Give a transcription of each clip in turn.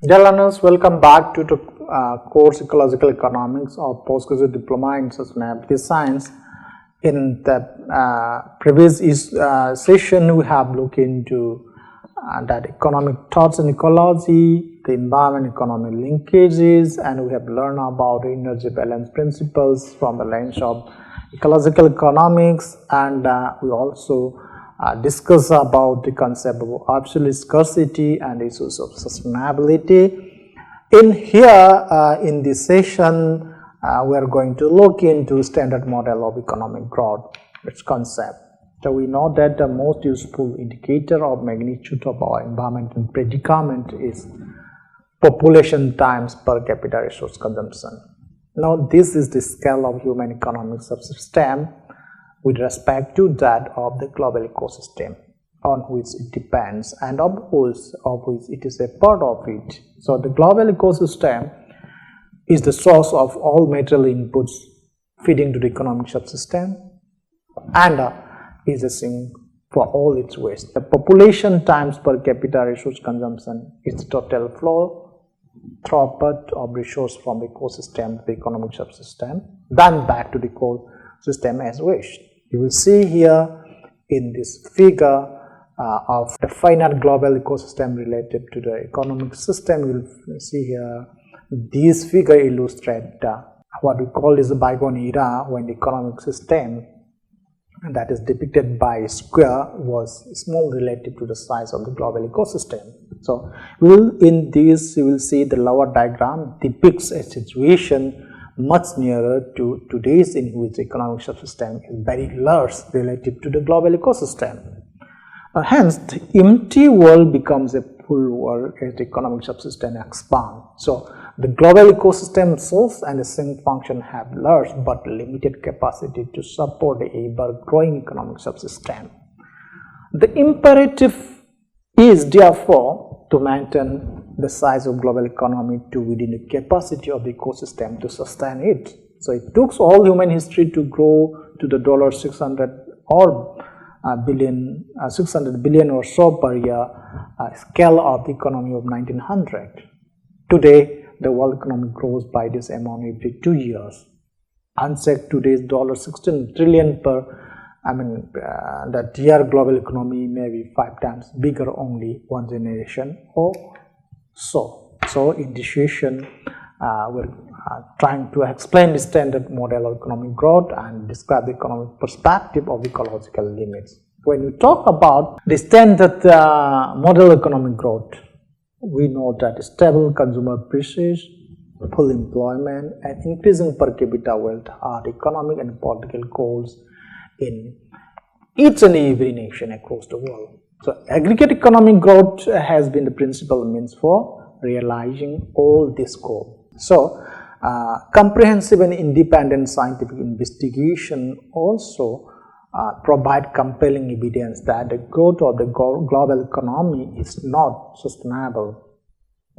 Dear learners, welcome back to the course Ecological Economics or Postgraduate Diploma in Sustainability Science. In the previous session, we have looked into that economic thoughts and ecology, the environment-economy linkages, and we have learned about energy balance principles from the lens of ecological economics, and we also discuss about the concept of absolute scarcity and issues of sustainability. In here, in this session, we are going to look into standard model of economic growth, its concept. So we know that the most useful indicator of magnitude of our environmental predicament is population times per capita resource consumption. Now this is the scale of human economic subsystem with respect to that of the global ecosystem on which it depends and of which it is a part of it. So the global ecosystem is the source of all material inputs feeding to the economic subsystem and is a sink for all its waste. The population times per capita resource consumption is the total flow throughput of resource from the ecosystem to the economic subsystem, then back to the ecosystem as waste. You will see here in this figure of the finite global ecosystem related to the economic system. You will see here this figure illustrates what we call is the bygone era, when the economic system that is depicted by a square was small relative to the size of the global ecosystem. So in this you will see the lower diagram depicts a situation much nearer to today's, in which the economic subsystem is very large relative to the global ecosystem. Hence, the empty world becomes a full world as the economic subsystem expands. So the global ecosystem source and the sink function have large but limited capacity to support the ever-growing economic subsystem. The imperative is therefore to maintain the size of global economy to within the capacity of the ecosystem to sustain it. So it took all human history to grow to the $600 billion or so per year scale of the economy of 1900. Today, the world economy grows by this amount every 2 years. Unchecked today's $16 trillion per that year global economy may be 5 times bigger only one generation or so. So in this session, we're trying to explain the standard model of economic growth and describe the economic perspective of ecological limits. When we talk about the standard model of economic growth, we know that stable consumer prices, full employment, and increasing per capita wealth are economic and political goals in each and every nation across the world. So aggregate economic growth has been the principal means for realizing all these goals. So comprehensive and independent scientific investigation also provide compelling evidence that the growth of the global economy is not sustainable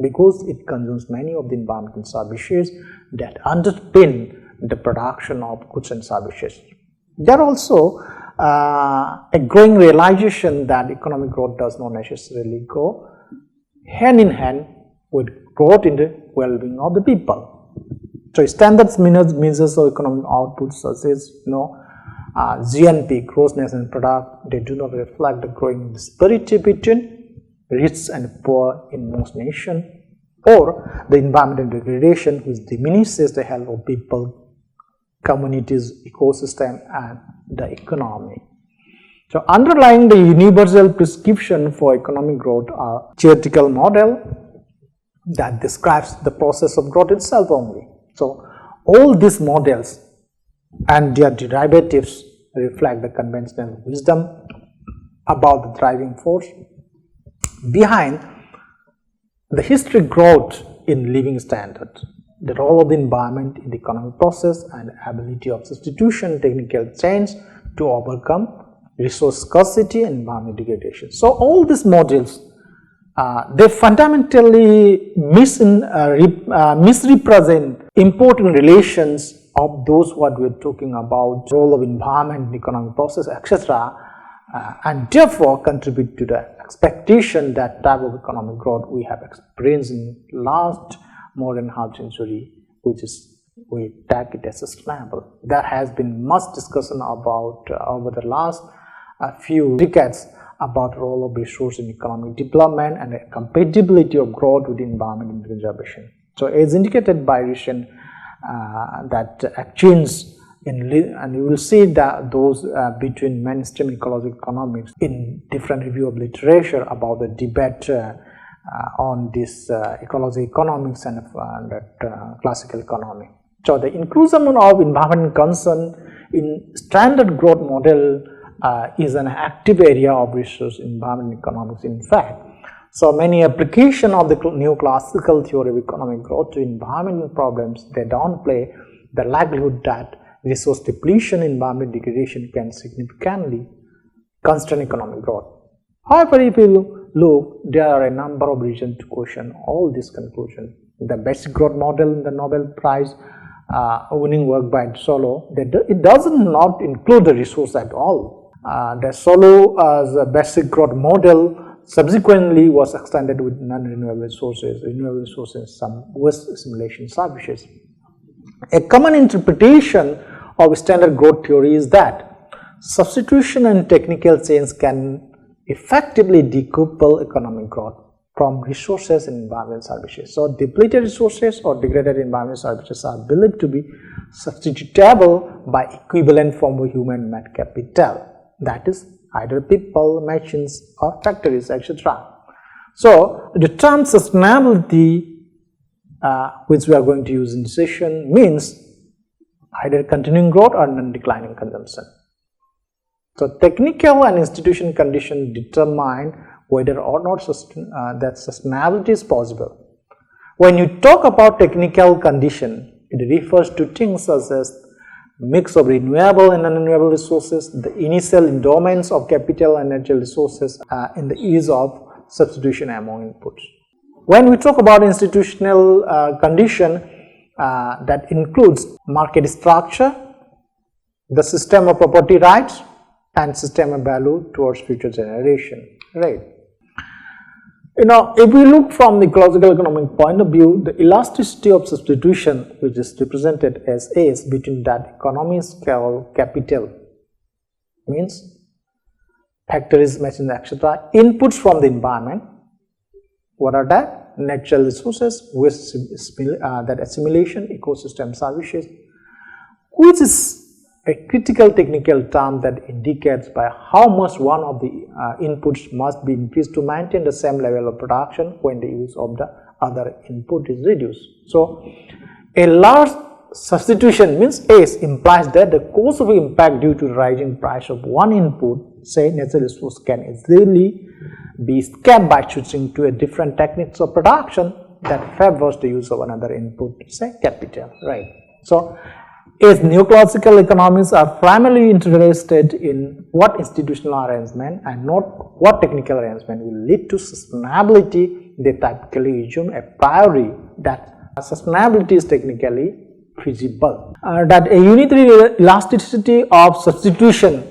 because it consumes many of the environmental services that underpin the production of goods and services. There are also a growing realization that economic growth does not necessarily go hand in hand with growth in the well-being of the people. So standard measures of economic output such as GNP, gross national product, they do not reflect the growing disparity between rich and poor in most nations, or the environmental degradation which diminishes the health of people, communities, ecosystem, and the economy. So underlying the universal prescription for economic growth are theoretical model that describes the process of growth itself only. So all these models and their derivatives reflect the conventional wisdom about the driving force behind the historic growth in living standard, the role of the environment in the economic process, and the ability of substitution technical change to overcome resource scarcity and environment degradation. So all these models they fundamentally misrepresent important relations of those what we're talking about, role of environment in economic process, etc. and therefore contribute to the expectation that type of economic growth we have experienced in last more than half century, which is we tag it as sustainable. There has been much discussion about over the last few decades about the role of resource in economic development and the compatibility of growth with environment and conservation. So as indicated by recent that exchange and you will see that those between mainstream ecological economics in different review of literature about the debate on this ecological economics and classical economy. So the inclusion of environmental concern in standard growth model is an active area of research in environmental economics in fact. So many application of the neoclassical theory of economic growth to environmental problems, they downplay the likelihood that resource depletion and environment degradation can significantly constrain economic growth. However, if you look, there are a number of reasons to question all this conclusion. The basic growth model in the Nobel Prize winning work by Solo, it does not include the resource at all. The Solo as a basic growth model subsequently was extended with non-renewable resources, renewable resources, some waste simulation services. A common interpretation of standard growth theory is that substitution and technical change can effectively decouple economic growth from resources and environmental services. So depleted resources or degraded environmental services are believed to be substitutable by equivalent form of human-made capital, that is either people, machines or factories, etc. So the term sustainability which we are going to use in this session means either continuing growth or non-declining consumption. So technical and institutional conditions determine whether or not that sustainability is possible. When you talk about technical condition, it refers to things such as mix of renewable and non-renewable resources, the initial endowments of capital and natural resources, and the ease of substitution among inputs. When we talk about institutional condition, that includes market structure, the system of property rights, and system of value towards future generation. Right. If we look from the ecological economic point of view, the elasticity of substitution, which is represented as S between that economy scale capital, means factories, machines, etc., inputs from the environment. What are that? Natural resources, waste that assimilation, ecosystem services, which is a critical technical term that indicates by how much one of the inputs must be increased to maintain the same level of production when the use of the other input is reduced. So a large substitution means S implies that the cost of impact due to the rising price of one input, say natural resource, can easily be escaped by switching to a different techniques of production that favors the use of another input, say capital, right? So as neoclassical economists are primarily interested in what institutional arrangement and not what technical arrangement will lead to sustainability, they typically assume a priori that sustainability is technically feasible. That a unitary elasticity of substitution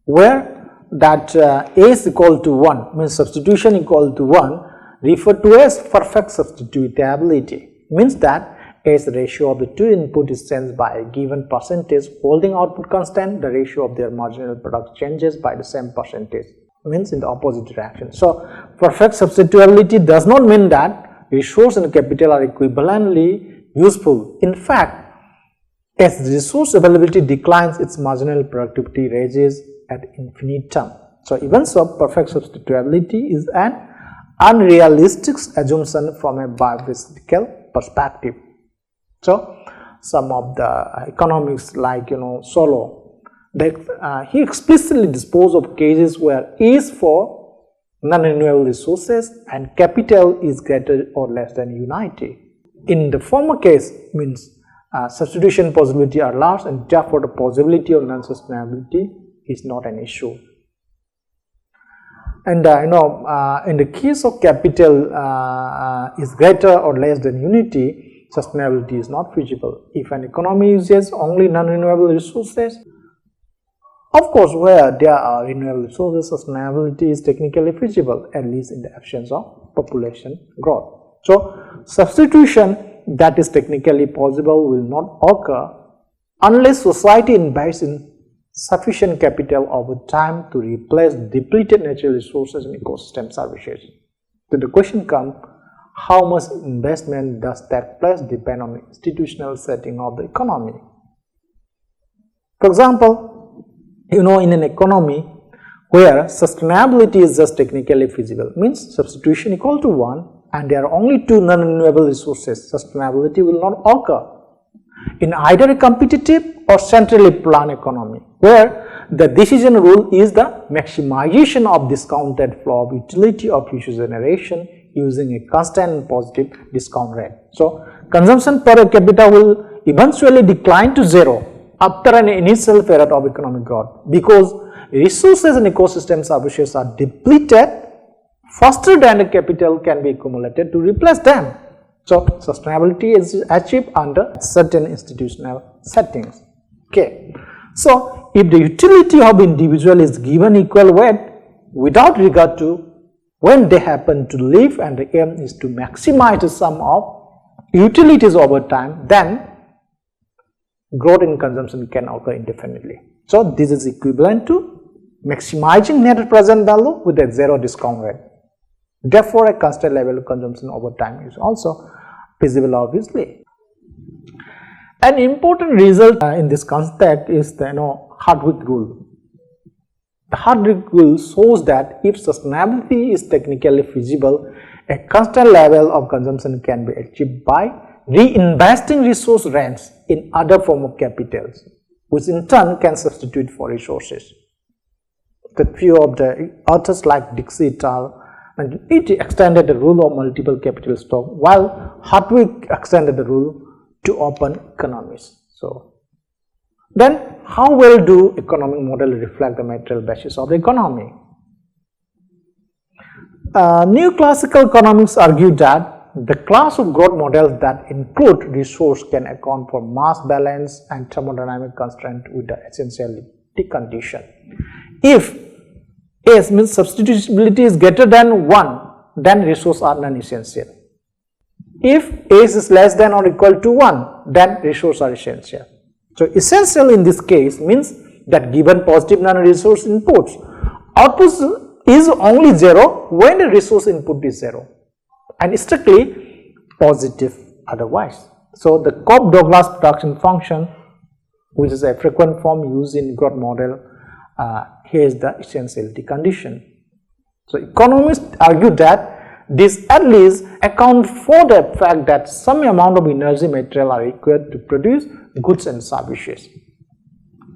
where that A is equal to 1 means substitution equal to 1 referred to as perfect substitutability, means that as the ratio of the two input is changed by a given percentage, holding output constant, the ratio of their marginal product changes by the same percentage, means in the opposite direction. So perfect substitutability does not mean that resource and capital are equivalently useful. In fact, as the resource availability declines, its marginal productivity raises at infinitum. So even so, perfect substitutability is an unrealistic assumption from a biophysical perspective. So some of the economics like Solo, he explicitly disposed of cases where E is for non-renewable resources and capital is greater or less than unity. In the former case means substitution possibility are large and therefore the possibility of non-sustainability is not an issue. And in the case of capital is greater or less than unity, sustainability is not feasible. If an economy uses only non-renewable resources, Of course, where there are renewable resources, sustainability is technically feasible, at least in the absence of population growth. So, substitution that is technically possible will not occur unless society invests in sufficient capital over time to replace depleted natural resources and ecosystem services. So, the question comes, how much investment does that place depend on the institutional setting of the economy? For example, in an economy where sustainability is just technically feasible, means substitution equal to 1 and there are only 2 non-renewable resources, sustainability will not occur. In either a competitive or centrally planned economy, where the decision rule is the maximization of discounted flow of utility of future generation using a constant and positive discount rate. So, consumption per capita will eventually decline to 0 after an initial period of economic growth, because resources and ecosystem services are depleted faster than the capital can be accumulated to replace them. So, sustainability is achieved under certain institutional settings. Okay. So, if the utility of individual is given equal weight without regard to when they happen to live and the aim is to maximize the sum of utilities over time, then growth in consumption can occur indefinitely. So, this is equivalent to maximizing net present value with a 0 discount rate. Therefore, a constant level of consumption over time is also feasible, obviously. An important result in this context is the Hardwick rule. The Hardwick rule shows that if sustainability is technically feasible, a constant level of consumption can be achieved by reinvesting resource rents in other form of capitals, which in turn can substitute for resources. The few of the authors like Dixie et al. And it extended the rule of multiple capital stock, while Hardwick extended the rule to open economies. So, then how well do economic models reflect the material basis of the economy? Neoclassical economics argue that the class of growth models that include resource can account for mass balance and thermodynamic constraint with the essentiality condition. If S means substitutability is greater than 1, then resources are non-essential. If S is less than or equal to 1, then resources are essential. So, essential in this case means that given positive non-resource inputs, output is only 0 when the resource input is 0 and strictly positive otherwise. So, the Cobb-Douglas production function, which is a frequent form used in growth model, here is the essentiality condition. So, economists argue that this at least account for the fact that some amount of energy material are required to produce goods and services.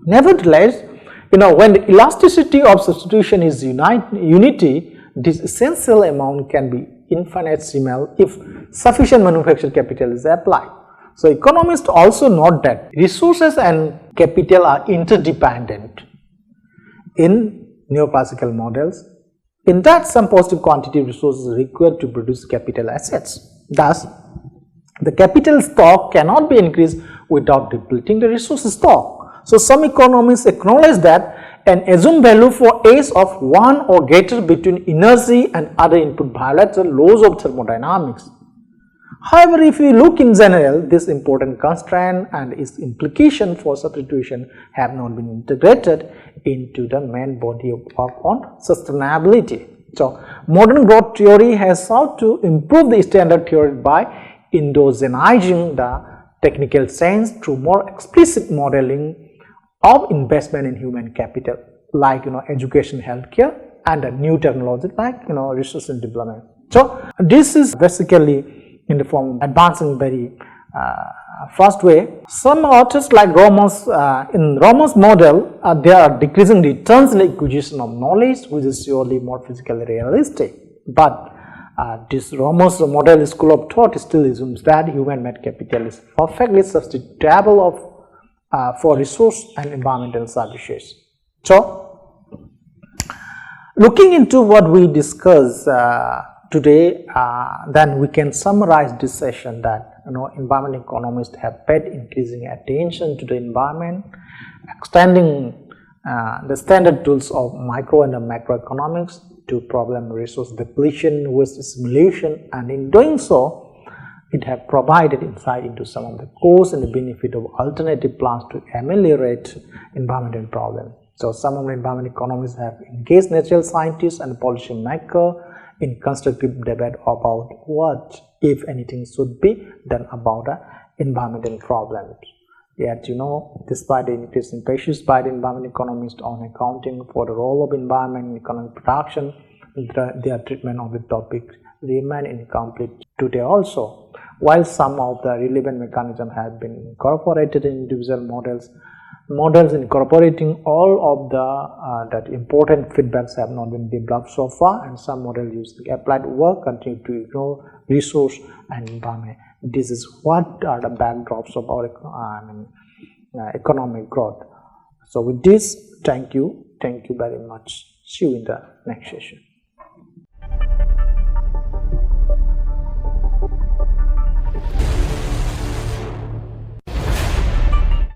Nevertheless, when the elasticity of substitution is unity, this essential amount can be infinitesimal if sufficient manufacturing capital is applied. So, economists also note that resources and capital are interdependent in neoclassical models, in that some positive quantity of resources are required to produce capital assets. Thus, the capital stock cannot be increased without depleting the resource stock. So, some economists acknowledge that an assumed value for S of 1 or greater between energy and other input violates the laws of thermodynamics. However, if we look in general, this important constraint and its implication for substitution have not been integrated into the main body of work on sustainability. So, modern growth theory has sought to improve the standard theory by endogenizing the technical sense through more explicit modeling of investment in human capital, like education, healthcare, and a new technology like research and development. So, this is basically in the form of advancing very fast way. Some authors like Romer's, in Romer's model, they are decreasing returns in the acquisition of knowledge, which is surely more physically realistic. But this Romer's model school of thought still assumes that human-made capital is perfectly substitutable for resource and environmental services. So, looking into what we discussed today, then we can summarize this session that environment economists have paid increasing attention to the environment, extending the standard tools of micro and macroeconomics to problem resource depletion, waste simulation, and in doing so, it has provided insight into some of the cause and the benefit of alternative plans to ameliorate environmental problems. So some of the environment economists have engaged natural scientists and policy makers in constructive debate about what, if anything, should be done about environmental problems. Yet, despite the increasing pressures by the environment economists on accounting for the role of environment in economic production, their treatment of the topic remain incomplete today also. While some of the relevant mechanisms have been incorporated in individual models incorporating all of that important feedbacks have not been developed so far, and some models using applied work continue to ignore resource and environment. This is what are the backdrops of our economic growth. So with this, thank you very much. See you in the next session.